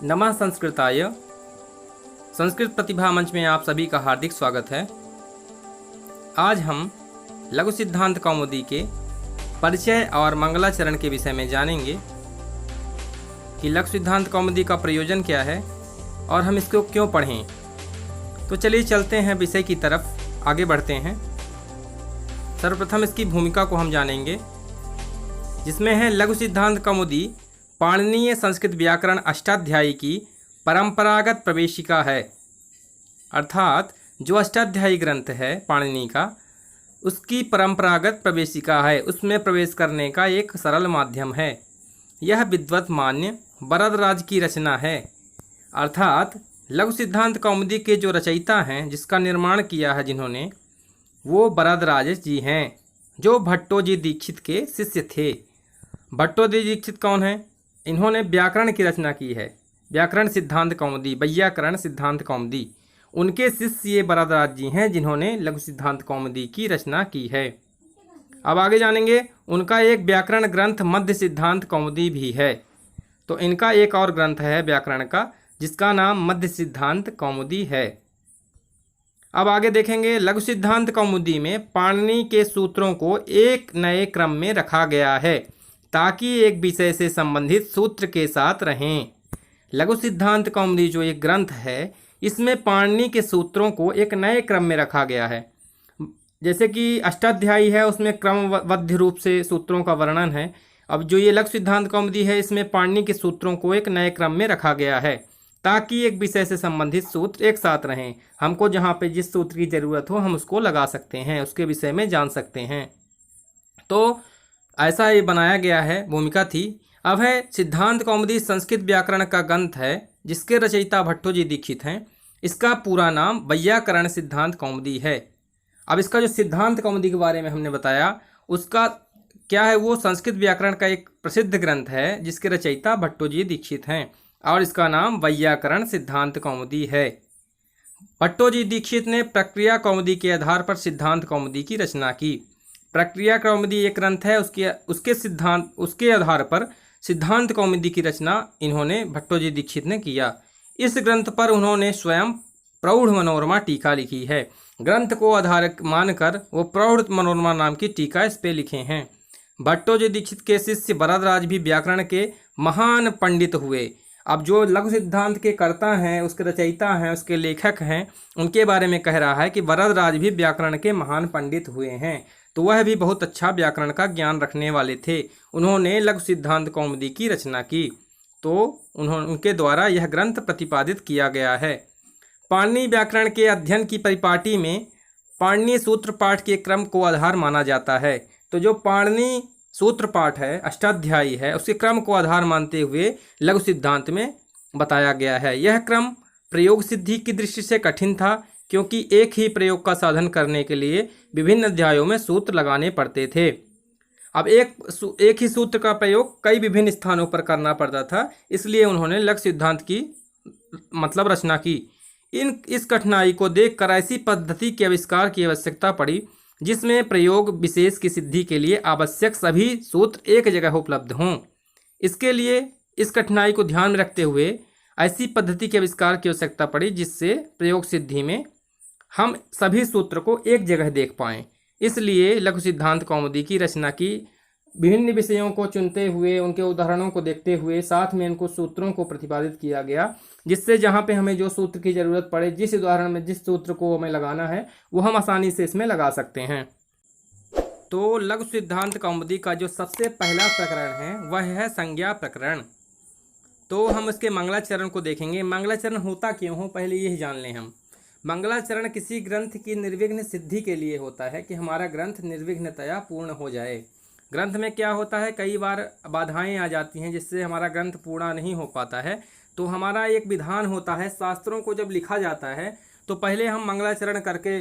नमः संस्कृताय। संस्कृत प्रतिभा मंच में आप सभी का हार्दिक स्वागत है। आज हम लघु सिद्धांत कौमुदी के परिचय और मंगलाचरण के विषय में जानेंगे कि लघु सिद्धांत कौमुदी का प्रयोजन क्या है और हम इसको क्यों पढ़ें। तो चलिए चलते हैं विषय की तरफ, आगे बढ़ते हैं। सर्वप्रथम इसकी भूमिका को हम जानेंगे, जिसमें है लघु सिद्धांत कौमुदी पाणिनीय संस्कृत व्याकरण अष्टाध्यायी की परंपरागत प्रवेशिका है। अर्थात जो अष्टाध्यायी ग्रंथ है पाणिनि का, उसकी परंपरागत प्रवेशिका है, उसमें प्रवेश करने का एक सरल माध्यम है। यह विद्वत मान्य वरदराज की रचना है। अर्थात लघु सिद्धांत कौमुदी के जो रचयिता हैं, जिसका निर्माण किया है जिन्होंने, वो वरदराज जी हैं, जो भट्टोजी दीक्षित के शिष्य थे। भट्टोजी दीक्षित कौन है? इन्होंने व्याकरण की रचना की है, व्याकरण सिद्धांत कौमुदी, वैयाकरण सिद्धांत कौमुदी। उनके शिष्य ये वरदराज जी हैं, जिन्होंने लघु सिद्धांत कौमुदी की रचना की है। अब आगे जानेंगे, उनका एक व्याकरण ग्रंथ मध्य सिद्धांत कौमुदी भी है। तो इनका एक और ग्रंथ है व्याकरण का, जिसका नाम मध्य सिद्धांत कौमुदी है। अब आगे देखेंगे, लघु सिद्धांत कौमुदी में पाणिनि के सूत्रों को एक नए क्रम में रखा गया है, ताकि एक विषय से संबंधित सूत्र के साथ रहें। लघु सिद्धांत कौमुदी जो एक ग्रंथ है, इसमें पाणिनि के सूत्रों को एक नए क्रम में रखा गया है। जैसे कि अष्टाध्यायी है, उसमें क्रमबद्ध रूप से सूत्रों का वर्णन है। अब जो ये लघु सिद्धांत कौमुदी है, इसमें पाणिनि के सूत्रों को एक नए क्रम में रखा गया है, ताकि एक विषय से संबंधित सूत्र एक साथ रहें। हमको जहाँ पे जिस सूत्र की ज़रूरत हो, हम उसको लगा सकते हैं, उसके विषय में जान सकते हैं। तो ऐसा ये बनाया गया है, भूमिका थी। अब है सिद्धांत कौमुदी संस्कृत व्याकरण का ग्रंथ है, जिसके रचयिता भट्टोजी दीक्षित हैं। इसका पूरा नाम वैयाकरण सिद्धांत कौमुदी है। अब इसका जो सिद्धांत कौमुदी के बारे में हमने बताया, उसका क्या है, वो संस्कृत व्याकरण का एक प्रसिद्ध ग्रंथ है, जिसके रचयिता भट्टोजी दीक्षित हैं, और इसका नाम वैयाकरण सिद्धांत कौमुदी है। भट्टोजी दीक्षित ने प्रक्रिया कौमुदी के आधार पर सिद्धांत कौमुदी की रचना की। प्रक्रिया कौमुदी एक ग्रंथ है, उसके आधार पर सिद्धांत कौमुदी की रचना इन्होंने भट्टोजी दीक्षित ने किया। इस ग्रंथ पर उन्होंने स्वयं प्रौढ़ मनोरमा टीका लिखी है। ग्रंथ को आधार मानकर वो प्रौढ़ मनोरमा नाम की टीका इस पे लिखे हैं। भट्टोजी दीक्षित के शिष्य वरदराज भी व्याकरण के महान पंडित हुए। अब जो लघु सिद्धांत के कर्ता हैं, उसके रचयिता हैं, उसके लेखक हैं, उनके बारे में कह रहा है कि वरदराज भी व्याकरण के महान पंडित हुए हैं। तो वह भी बहुत अच्छा व्याकरण का ज्ञान रखने वाले थे। उन्होंने लघु सिद्धांत कौमुदी की रचना की, तो उनके द्वारा यह ग्रंथ प्रतिपादित किया गया है। पाणिनि व्याकरण के अध्ययन की परिपाटी में पाणिनि सूत्र पाठ के क्रम को आधार माना जाता है। तो जो पाणिनि सूत्र पाठ है, अष्टाध्यायी है, उसके क्रम को आधार मानते हुए लघु सिद्धांत में बताया गया है। यह क्रम प्रयोग सिद्धि की दृष्टि से कठिन था, क्योंकि एक ही प्रयोग का साधन करने के लिए विभिन्न अध्यायों में सूत्र लगाने पड़ते थे। अब एक ही सूत्र का प्रयोग कई विभिन्न स्थानों पर करना पड़ता था, इसलिए उन्होंने लघु सिद्धांत की रचना की। इस कठिनाई को देखकर ऐसी पद्धति के आविष्कार की आवश्यकता पड़ी, जिसमें प्रयोग विशेष की सिद्धि के लिए आवश्यक सभी सूत्र एक जगह उपलब्ध हों। इसके लिए इस कठिनाई को ध्यान में रखते हुए ऐसी पद्धति के आविष्कार की आवश्यकता पड़ी, जिससे प्रयोग सिद्धि में हम सभी सूत्र को एक जगह देख पाएँ। इसलिए लघु सिद्धांत कौमुदी की रचना की। विभिन्न विषयों को चुनते हुए, उनके उदाहरणों को देखते हुए, साथ में उनको सूत्रों को प्रतिपादित किया गया, जिससे जहाँ पे हमें जो सूत्र की ज़रूरत पड़े, जिस उदाहरण में जिस सूत्र को हमें लगाना है, वो हम आसानी से इसमें लगा सकते हैं। तो लघु सिद्धांत कौमुदी का जो सबसे पहला प्रकरण है, वह है संज्ञा प्रकरण। तो हम इसके मंगलाचरण को देखेंगे। मंगलाचरण होता क्यों हो, पहले यही जान लें हम। मंगलाचरण किसी ग्रंथ की निर्विघ्न सिद्धि के लिए होता है, कि हमारा ग्रंथ निर्विघ्नतया पूर्ण हो जाए। ग्रंथ में क्या होता है, कई बार बाधाएं आ जाती हैं, जिससे हमारा ग्रंथ पूर्ण नहीं हो पाता है। तो हमारा एक विधान होता है, शास्त्रों को जब लिखा जाता है, तो पहले हम मंगलाचरण करके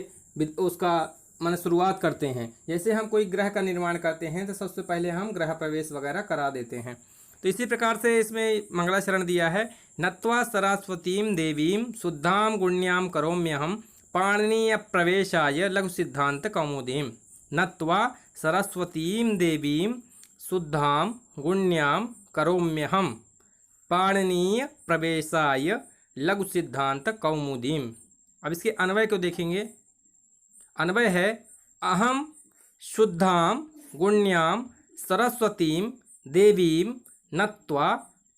उसका शुरुआत करते हैं। जैसे हम कोई ग्रह का निर्माण करते हैं, तो सबसे पहले हम गृह प्रवेश वगैरह करा देते हैं। तो इसी प्रकार से इसमें मंगलाचरण दिया है। नत्वा सरस्वतीं देवीं शुद्धां गुण्यां करोम्यहं पाणिनीय प्रवेशाय लघु सिद्धांत कौमुदीं। नत्वा सरस्वतीं देवीं शुद्धां गुण्यां करोम्यहं पाणिनीय प्रवेशाय लघु सिद्धांत कौमुदीम। अब इसके अन्वय को देखेंगे। अन्वय है अहम शुद्धाम गुण्याम सरस्वतीम देवीम नत्वा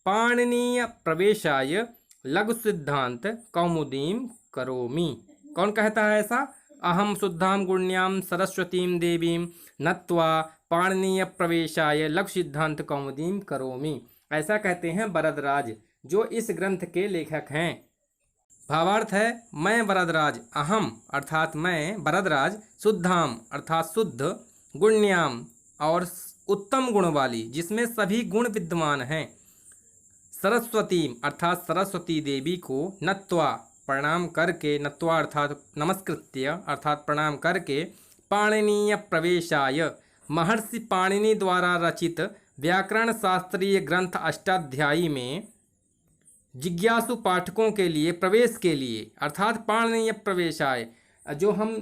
पाणिनीय प्रवेशाय लघु सिद्धांत कौमुदीम करोमि। कौन कहता है ऐसा? अहम शुद्धाम गुण्याम सरस्वतीम देवीम नत्वा पाणिनीय प्रवेशाय लघु सिद्धांत कौमुदीम करोमि। ऐसा कहते हैं वरदराज, जो इस ग्रंथ के लेखक हैं। भावार्थ है मैं वरदराज, अहम अर्थात मैं वरदराज, शुद्धाम अर्थात शुद्ध, गुण्याम और उत्तम गुण वाली जिसमें सभी गुण विद्यमान हैं, सरस्वती अर्थात सरस्वती देवी को नत्वा प्रणाम करके, नत्वा अर्थात नमस्कृत्य अर्थात प्रणाम करके, पाणिनीय प्रवेशाय महर्षि पाणिनि द्वारा रचित व्याकरण शास्त्रीय ग्रंथ अष्टाध्यायी में जिज्ञासु पाठकों के लिए प्रवेश के लिए अर्थात पाणिनीय प्रवेशाय, जो हम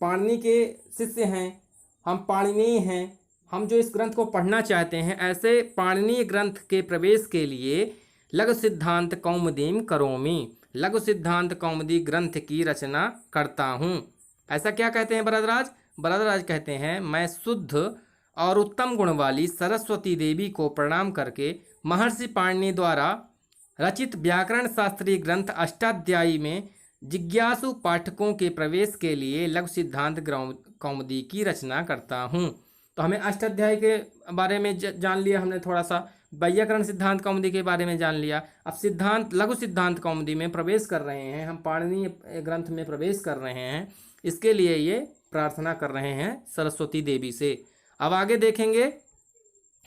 पाणिनि के शिष्य हैं, हम पाणिनीय हैं, हम जो इस ग्रंथ को पढ़ना चाहते हैं, ऐसे पाणिनीय ग्रंथ के प्रवेश के लिए लघु सिद्धांत कौमुदीम करोमि, लघु सिद्धांत कौमुदी ग्रंथ की रचना करता हूँ। ऐसा क्या कहते हैं वरदराज? वरदराज कहते हैं मैं शुद्ध और उत्तम गुण वाली सरस्वती देवी को प्रणाम करके महर्षि पाणिनि द्वारा रचित व्याकरण शास्त्रीय ग्रंथ अष्टाध्यायी में जिज्ञासु पाठकों के प्रवेश के लिए लघु सिद्धांत कौमुदी की रचना करता हूँ। तो हमें अष्टाध्यायी के बारे में जान लिया हमने, थोड़ा सा वैयाकरण सिद्धांत कौमुदी के बारे में जान लिया। अब सिद्धांत लघु सिद्धांत कौमुदी में प्रवेश कर रहे हैं, हम पाणिनीय ग्रंथ में प्रवेश कर रहे हैं, इसके लिए ये प्रार्थना कर रहे हैं सरस्वती देवी से। अब आगे देखेंगे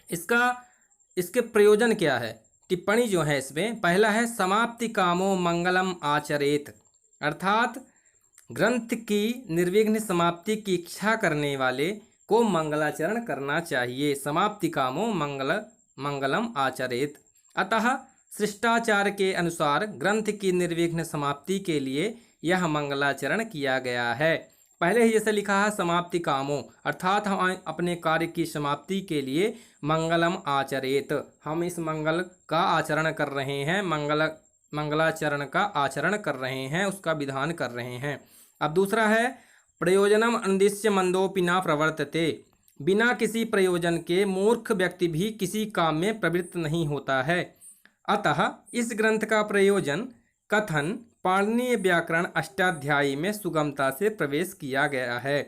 इसके प्रयोजन क्या है। टिप्पणी जो है इसमें, पहला है समाप्ति कामो मंगलम आचरेत, अर्थात ग्रंथ की निर्विघ्न समाप्ति की इच्छा करने वाले को मंगलाचरण करना चाहिए। समाप्ति कामो मंगलम आचरेत। अतः शिष्टाचार के अनुसार ग्रंथ की निर्विघ्न समाप्ति के लिए यह मंगलाचरण किया गया है। पहले ही जैसे लिखा है समाप्ति कामो, अर्थात हम अपने कार्य की समाप्ति के लिए मंगलम आचरेत, हम इस मंगल का आचरण कर रहे हैं, मंगलाचरण का आचरण कर रहे हैं, उसका विधान कर रहे हैं। अब दूसरा है प्रयोजनम अनुद्देश्य मंदोपि न प्रवर्तते, बिना किसी प्रयोजन के मूर्ख व्यक्ति भी किसी काम में प्रवृत्त नहीं होता है। अतः इस ग्रंथ का प्रयोजन कथन पाणिनीय व्याकरण अष्टाध्यायी में सुगमता से प्रवेश किया गया है।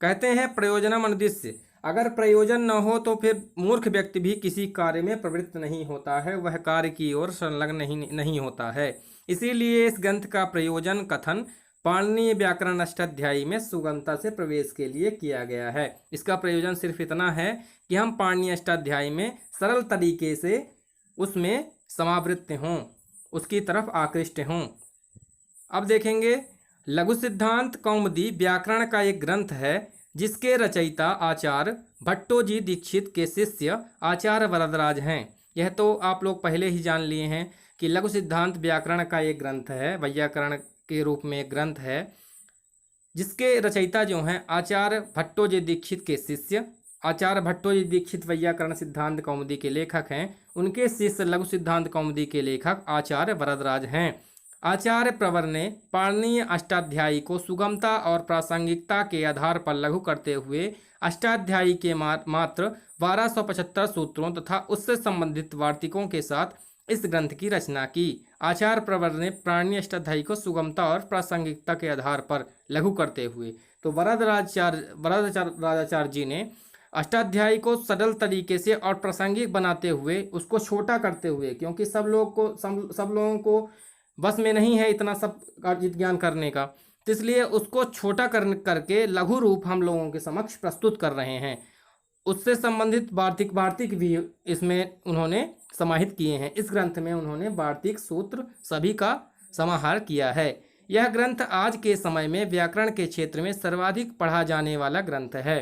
कहते हैं प्रयोजनम अनुद्देश्य, अगर प्रयोजन न हो तो फिर मूर्ख व्यक्ति भी किसी कार्य में प्रवृत्त नहीं होता है, वह कार्य की ओर संलग्न नहीं होता है। इसीलिए इस ग्रंथ का प्रयोजन कथन पाणिनीय व्याकरण अष्टाध्यायी में सुगमता से प्रवेश के लिए किया गया है। इसका प्रयोजन सिर्फ इतना है कि हम पाणिनीय अष्टाध्यायी में सरल तरीके से उसमें समावृत्त हों, उसकी तरफ आकृष्ट हों। अब देखेंगे लघु सिद्धांत कौमुदी व्याकरण का एक ग्रंथ है जिसके रचयिता आचार्य भट्टोजी दीक्षित के शिष्य आचार्य वरदराज हैं। यह तो आप लोग पहले ही जान लिए हैं कि लघु सिद्धांत व्याकरण का एक ग्रंथ है, वैयाकरण के रूप में एक ग्रंथ है, जिसके रचयिता जो हैं आचार्य भट्टोजी दीक्षित के शिष्य, आचार्य भट्टोजी दीक्षित वैयाकरण सिद्धांत कौमुदी के लेखक हैं, उनके शिष्य लघु सिद्धांत कौमुदी के लेखक आचार्य वरदराज हैं। आचार्य प्रवर ने पाणिनीय अष्टाध्यायी को सुगमता और प्रासंगिकता के आधार पर लघु करते हुए अष्टाध्यायी के मात्र 1275 सूत्रों तथा उससे संबंधित वार्तिकों के साथ इस ग्रंथ की रचना की। आचार्य प्रवर ने पाणिनीय अष्टाध्यायी को सुगमता और प्रासंगिकता के आधार पर लघु करते हुए, तो वरदराजाचार्य जी ने अष्टाध्यायी को सरल तरीके से और प्रासंगिक बनाते हुए, उसको छोटा करते हुए, क्योंकि सब लोगों को बस में नहीं है इतना सब कार्जित ज्ञान करने का, तो इसलिए उसको छोटा करके लघु रूप हम लोगों के समक्ष प्रस्तुत कर रहे हैं। उससे संबंधित वार्तिक भी इसमें उन्होंने समाहित किए हैं। इस ग्रंथ में उन्होंने वार्तिक सूत्र सभी का समाहार किया है। यह ग्रंथ आज के समय में व्याकरण के क्षेत्र में सर्वाधिक पढ़ा जाने वाला ग्रंथ है।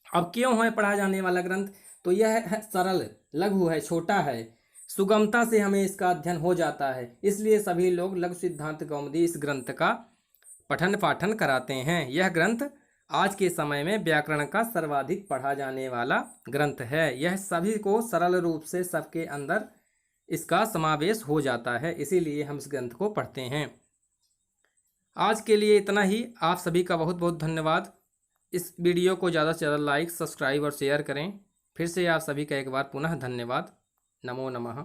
अब क्यों है पढ़ा जाने वाला ग्रंथ? तो यह है सरल, लघु है, छोटा है, सुगमता से हमें इसका अध्ययन हो जाता है, इसलिए सभी लोग लघु सिद्धांत कौमुदी इस ग्रंथ का पठन पाठन कराते हैं। यह ग्रंथ आज के समय में व्याकरण का सर्वाधिक पढ़ा जाने वाला ग्रंथ है। यह सभी को सरल रूप से सबके अंदर इसका समावेश हो जाता है, इसीलिए हम इस ग्रंथ को पढ़ते हैं। आज के लिए इतना ही। आप सभी का बहुत बहुत धन्यवाद। इस वीडियो को ज़्यादा से ज़्यादा लाइक, सब्सक्राइब और शेयर करें। फिर से आप सभी का एक बार पुनः धन्यवाद। नमो नमः।